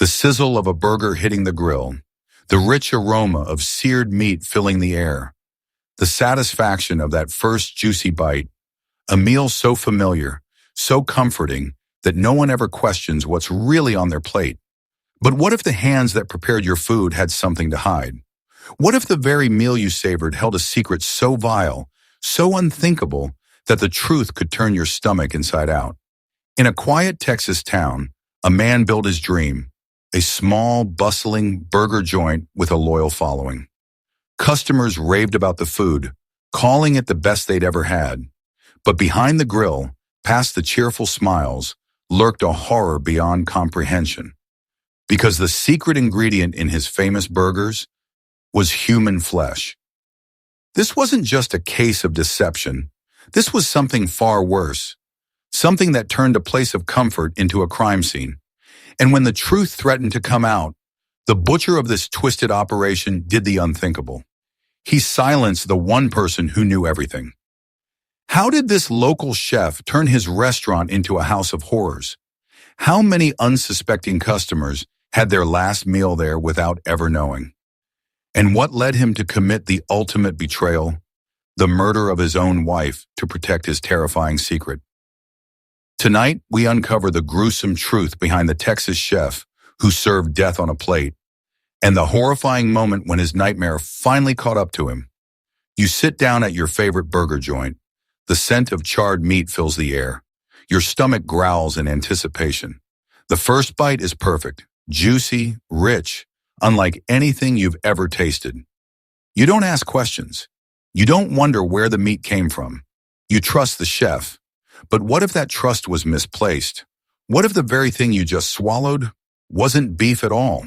The sizzle of a burger hitting the grill, the rich aroma of seared meat filling the air, the satisfaction of that first juicy bite, a meal so familiar, so comforting that no one ever questions what's really on their plate. But what if the hands that prepared your food had something to hide? What if the very meal you savored held a secret so vile, so unthinkable, that the truth could turn your stomach inside out? In a quiet Texas town, a man built his dream, a small, bustling burger joint with a loyal following. Customers raved about the food, calling it the best they'd ever had. But behind the grill, past the cheerful smiles, lurked a horror beyond comprehension. Because the secret ingredient in his famous burgers was human flesh. This wasn't just a case of deception. This was something far worse, something that turned a place of comfort into a crime scene. And when the truth threatened to come out, the butcher of this twisted operation did the unthinkable. He silenced the one person who knew everything. How did this local chef turn his restaurant into a house of horrors? How many unsuspecting customers had their last meal there without ever knowing? And what led him to commit the ultimate betrayal, the murder of his own wife to protect his terrifying secret? Tonight, we uncover the gruesome truth behind the Texas chef who served death on a plate, and the horrifying moment when his nightmare finally caught up to him. You sit down at your favorite burger joint. The scent of charred meat fills the air. Your stomach growls in anticipation. The first bite is perfect, juicy, rich, unlike anything you've ever tasted. You don't ask questions. You don't wonder where the meat came from. You trust the chef. But what if that trust was misplaced? What if the very thing you just swallowed wasn't beef at all?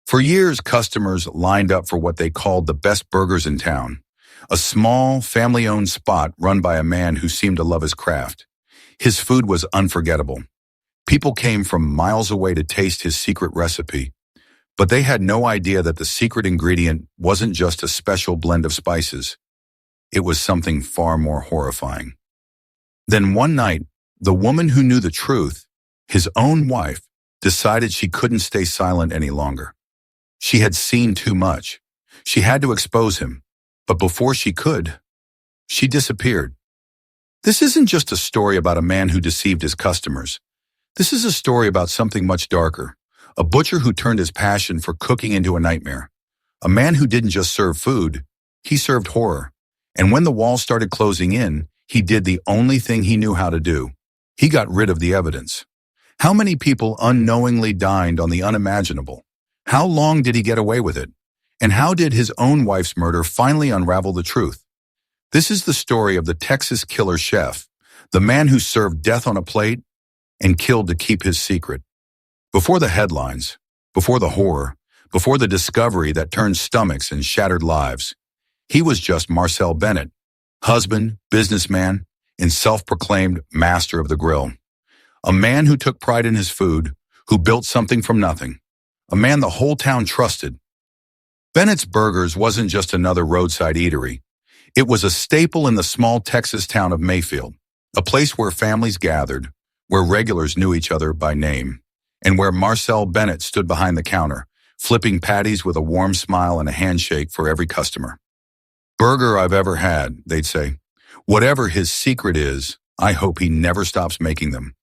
For years, customers lined up for what they called the best burgers in town, a small, family-owned spot run by a man who seemed to love his craft. His food was unforgettable. People came from miles away to taste his secret recipe, but they had no idea that the secret ingredient wasn't just a special blend of spices. It was something far more horrifying. Then one night, the woman who knew the truth, his own wife, decided she couldn't stay silent any longer. She had seen too much. She had to expose him. But before she could, she disappeared. This isn't just a story about a man who deceived his customers. This is a story about something much darker. A butcher who turned his passion for cooking into a nightmare. A man who didn't just serve food, he served horror. And when the walls started closing in, he did the only thing he knew how to do. He got rid of the evidence. How many people unknowingly dined on the unimaginable? How long did he get away with it? And how did his own wife's murder finally unravel the truth? This is the story of the Texas killer chef, the man who served death on a plate and killed to keep his secret. Before the headlines, before the horror, before the discovery that turned stomachs and shattered lives, he was just Marcel Bennett, husband, businessman, and self-proclaimed master of the grill. A man who took pride in his food, who built something from nothing. A man the whole town trusted. Bennett's Burgers wasn't just another roadside eatery. It was a staple in the small Texas town of Mayfield, a place where families gathered, where regulars knew each other by name, and where Marcel Bennett stood behind the counter, flipping patties with a warm smile and a handshake for every customer. "Burger I've ever had," they'd say. "Whatever his secret is, I hope he never stops making them."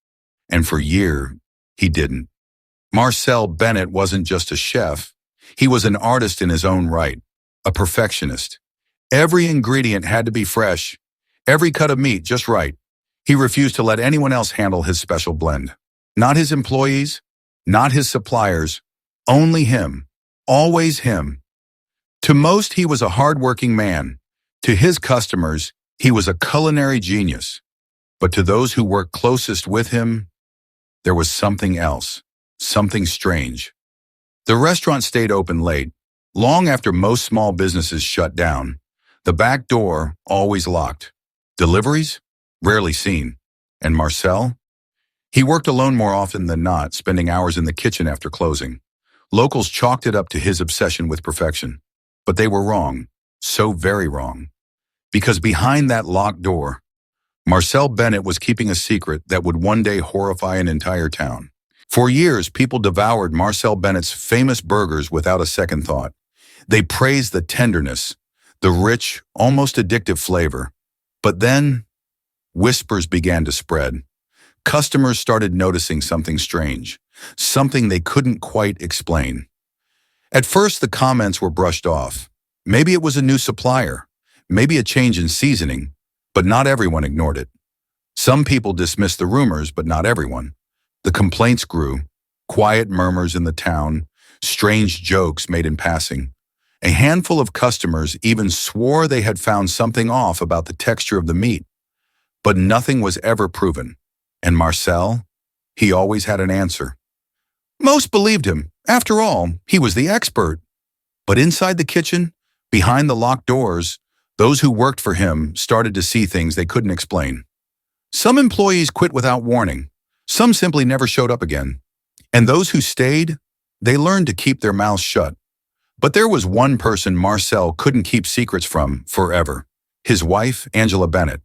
And for years, he didn't. Marcel Bennett wasn't just a chef. He was an artist in his own right, a perfectionist. Every ingredient had to be fresh, every cut of meat just right. He refused to let anyone else handle his special blend. Not his employees, not his suppliers, only him, always him. To most, he was a hard-working man. To his customers, he was a culinary genius. But to those who worked closest with him, there was something else, something strange. The restaurant stayed open late, long after most small businesses shut down. The back door, always locked. Deliveries? Rarely seen. And Marcel? He worked alone more often than not, spending hours in the kitchen after closing. Locals chalked it up to his obsession with perfection. But they were wrong, so very wrong. Because behind that locked door, Marcel Bennett was keeping a secret that would one day horrify an entire town. For years, people devoured Marcel Bennett's famous burgers without a second thought. They praised the tenderness, the rich, almost addictive flavor. But then, whispers began to spread. Customers started noticing something strange, something they couldn't quite explain. At first, the comments were brushed off. Maybe it was a new supplier, maybe a change in seasoning, but not everyone ignored it. Some people dismissed the rumors, but not everyone. The complaints grew, quiet murmurs in the town, strange jokes made in passing. A handful of customers even swore they had found something off about the texture of the meat. But nothing was ever proven. And Marcel? He always had an answer. Most believed him. After all, he was the expert. But inside the kitchen, behind the locked doors, those who worked for him started to see things they couldn't explain. Some employees quit without warning. Some simply never showed up again. And those who stayed, they learned to keep their mouths shut. But there was one person Marcel couldn't keep secrets from forever. His wife, Angela Bennett.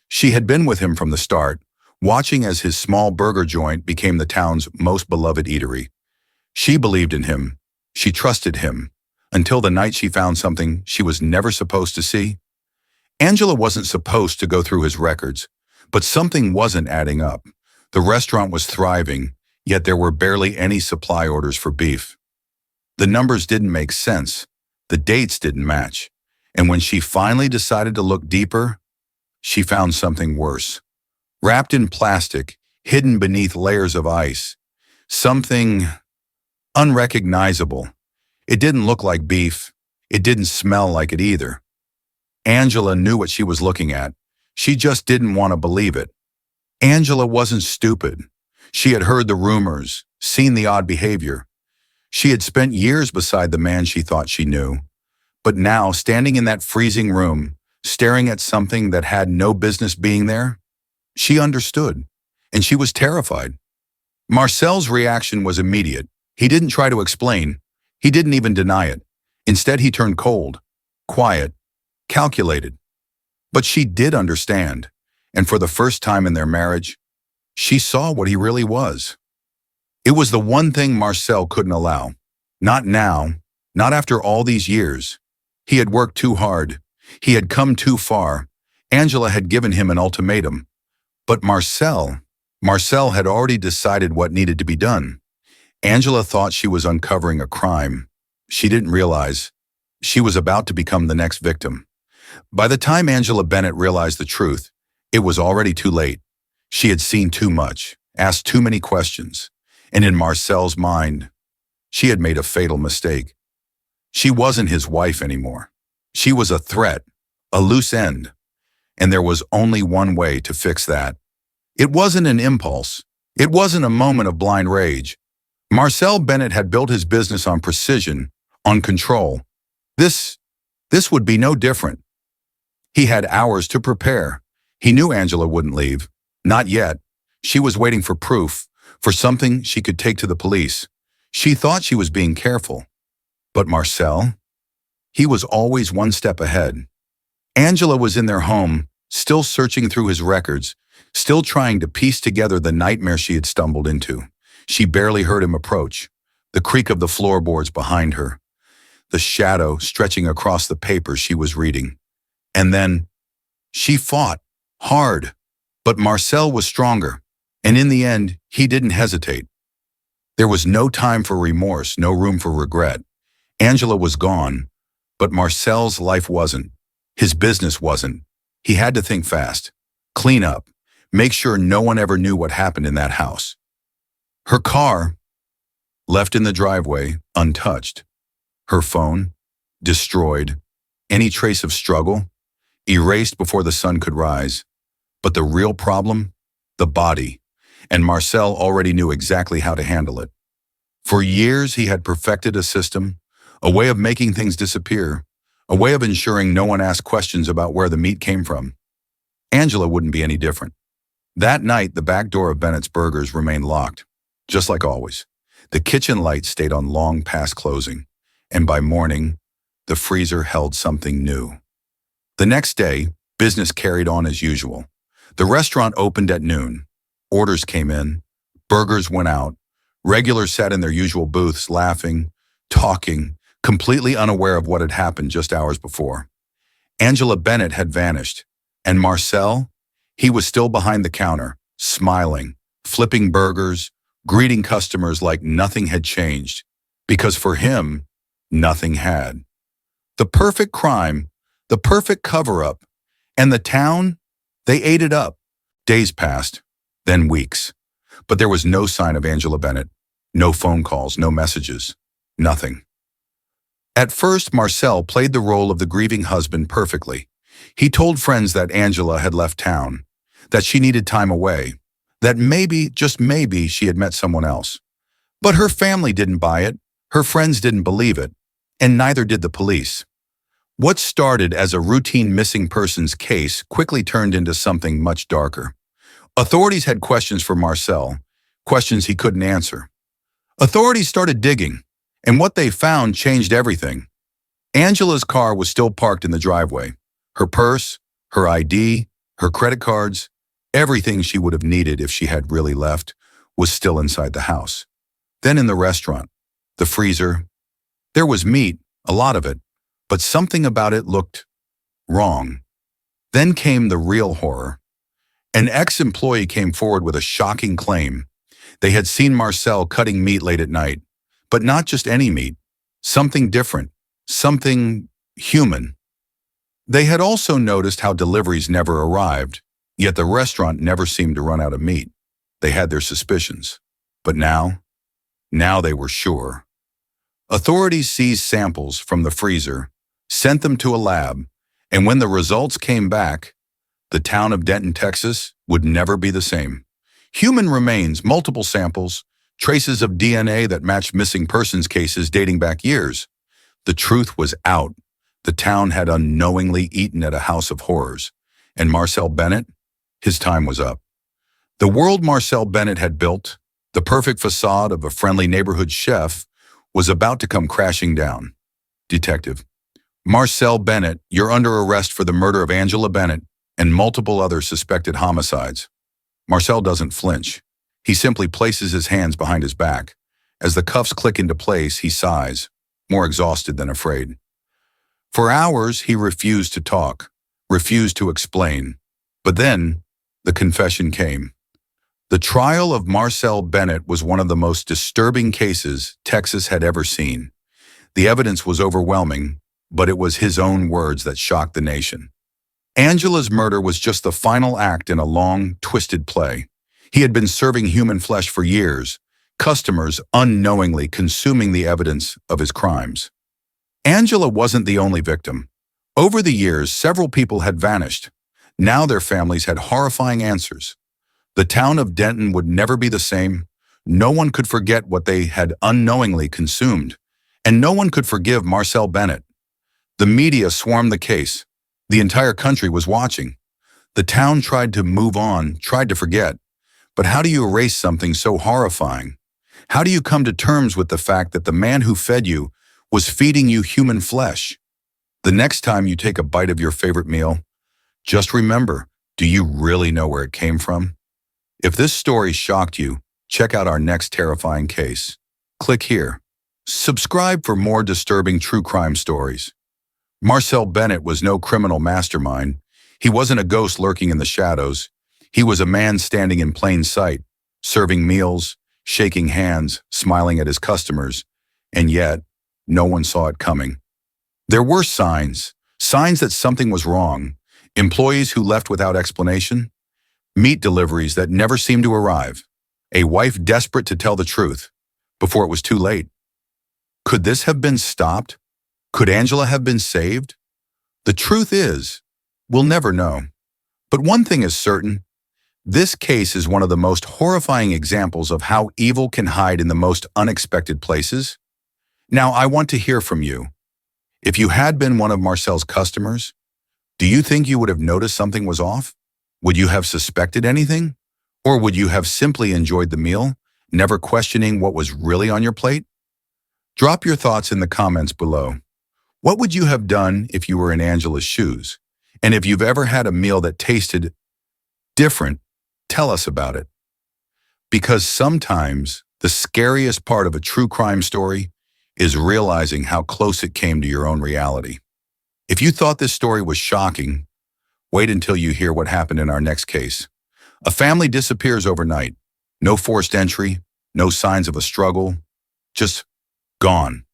She had been with him from the start, watching as his small burger joint became the town's most beloved eatery. She believed in him. She trusted him. Until the night she found something she was never supposed to see. Angela wasn't supposed to go through his records, but something wasn't adding up. The restaurant was thriving, yet there were barely any supply orders for beef. The numbers didn't make sense. The dates didn't match. And when she finally decided to look deeper, she found something worse. Wrapped in plastic, hidden beneath layers of ice. Something unrecognizable. It didn't look like beef. It didn't smell like it either. Angela knew what she was looking at. She just didn't want to believe it. Angela wasn't stupid. She had heard the rumors, seen the odd behavior. She had spent years beside the man she thought she knew. But now, standing in that freezing room, staring at something that had no business being there, she understood, and she was terrified. Marcel's reaction was immediate. He didn't try to explain. He didn't even deny it. Instead, he turned cold, quiet, calculated. But she did understand, and for the first time in their marriage, she saw what he really was. It was the one thing Marcel couldn't allow. Not now, not after all these years. He had worked too hard. He had come too far. Angela had given him an ultimatum. But Marcel had already decided what needed to be done. Angela thought she was uncovering a crime. She didn't realize she was about to become the next victim. By the time Angela Bennett realized the truth, it was already too late. She had seen too much, asked too many questions, and in Marcel's mind, she had made a fatal mistake. She wasn't his wife anymore. She was a threat, a loose end, and there was only one way to fix that. It wasn't an impulse. It wasn't a moment of blind rage. Marcel Bennett had built his business on precision, on control. This would be no different. He had hours to prepare. He knew Angela wouldn't leave. Not yet. She was waiting for proof, for something she could take to the police. She thought she was being careful. But Marcel? He was always one step ahead. Angela was in their home, still searching through his records, still trying to piece together the nightmare she had stumbled into. She barely heard him approach, the creak of the floorboards behind her, the shadow stretching across the paper she was reading. And then, she fought, hard. But Marcel was stronger, and in the end, he didn't hesitate. There was no time for remorse, no room for regret. Angela was gone, but Marcel's life wasn't. His business wasn't. He had to think fast, clean up, make sure no one ever knew what happened in that house. Her car, left in the driveway, untouched. Her phone, destroyed. Any trace of struggle, erased before the sun could rise. But the real problem? The body. And Marcel already knew exactly how to handle it. For years, he had perfected a system, a way of making things disappear, a way of ensuring no one asked questions about where the meat came from. Angela wouldn't be any different. That night, the back door of Bennett's Burgers remained locked, just like always. The kitchen light stayed on long past closing, and by morning, the freezer held something new. The next day, business carried on as usual. The restaurant opened at noon. Orders came in. Burgers went out. Regulars sat in their usual booths, laughing, talking, completely unaware of what had happened just hours before. Angela Bennett had vanished, and Marcel, he was still behind the counter, smiling, flipping burgers, greeting customers like nothing had changed, because for him, nothing had. The perfect crime, the perfect cover-up, and the town, they ate it up. Days passed, then weeks. But there was no sign of Angela Bennett. No phone calls, no messages, nothing. At first, Marcel played the role of the grieving husband perfectly. He told friends that Angela had left town, that she needed time away, that maybe, just maybe, she had met someone else. But her family didn't buy it, her friends didn't believe it, and neither did the police. What started as a routine missing persons case quickly turned into something much darker. Authorities had questions for Marcel, questions he couldn't answer. Authorities started digging, and what they found changed everything. Angela's car was still parked in the driveway. Her purse, her ID, her credit cards, everything she would have needed if she had really left, was still inside the house. Then in the restaurant, the freezer, there was meat, a lot of it, but something about it looked wrong. Then came the real horror. An ex-employee came forward with a shocking claim. They had seen Marcel cutting meat late at night, but not just any meat, something different, something human. They had also noticed how deliveries never arrived, yet the restaurant never seemed to run out of meat. They had their suspicions. But now they were sure. Authorities seized samples from the freezer, sent them to a lab, and when the results came back, the town of Denton, Texas, would never be the same. Human remains, multiple samples, traces of DNA that matched missing persons cases dating back years. The truth was out. The town had unknowingly eaten at a house of horrors. And Marcel Bennett, his time was up. The world Marcel Bennett had built, the perfect facade of a friendly neighborhood chef, was about to come crashing down. Detective: Marcel Bennett, you're under arrest for the murder of Angela Bennett and multiple other suspected homicides. Marcel doesn't flinch. He simply places his hands behind his back. As the cuffs click into place, he sighs, more exhausted than afraid. For hours, he refused to talk, refused to explain. But then, the confession came. The trial of Marcel Bennett was one of the most disturbing cases Texas had ever seen. The evidence was overwhelming, but it was his own words that shocked the nation. Angela's murder was just the final act in a long, twisted play. He had been serving human flesh for years, customers unknowingly consuming the evidence of his crimes. Angela wasn't the only victim. Over the years, several people had vanished. Now their families had horrifying answers. The town of Denton would never be the same. No one could forget what they had unknowingly consumed, and no one could forgive Marcel Bennett. The media swarmed the case. The entire country was watching. The town tried to move on, tried to forget. But how do you erase something so horrifying? How do you come to terms with the fact that the man who fed you was feeding you human flesh? The next time you take a bite of your favorite meal, just remember, do you really know where it came from? If this story shocked you, check out our next terrifying case. Click here. Subscribe for more disturbing true crime stories. Marcel Bennett was no criminal mastermind. He wasn't a ghost lurking in the shadows. He was a man standing in plain sight, serving meals, shaking hands, smiling at his customers, and yet, no one saw it coming. There were signs that something was wrong, employees who left without explanation, meat deliveries that never seemed to arrive, a wife desperate to tell the truth before it was too late. Could this have been stopped? Could Angela have been saved? The truth is, we'll never know. But one thing is certain, this case is one of the most horrifying examples of how evil can hide in the most unexpected places. Now, I want to hear from you. If you had been one of Marcel's customers, do you think you would have noticed something was off? Would you have suspected anything? Or would you have simply enjoyed the meal, never questioning what was really on your plate? Drop your thoughts in the comments below. What would you have done if you were in Angela's shoes? And if you've ever had a meal that tasted different, tell us about it. Because sometimes The scariest part of a true crime story is realizing how close it came to your own reality. If you thought this story was shocking, wait until you hear what happened in our next case. A family disappears overnight. No forced entry, no signs of a struggle, just gone.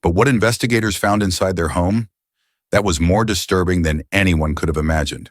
But what investigators found inside their home? That was more disturbing than anyone could have imagined.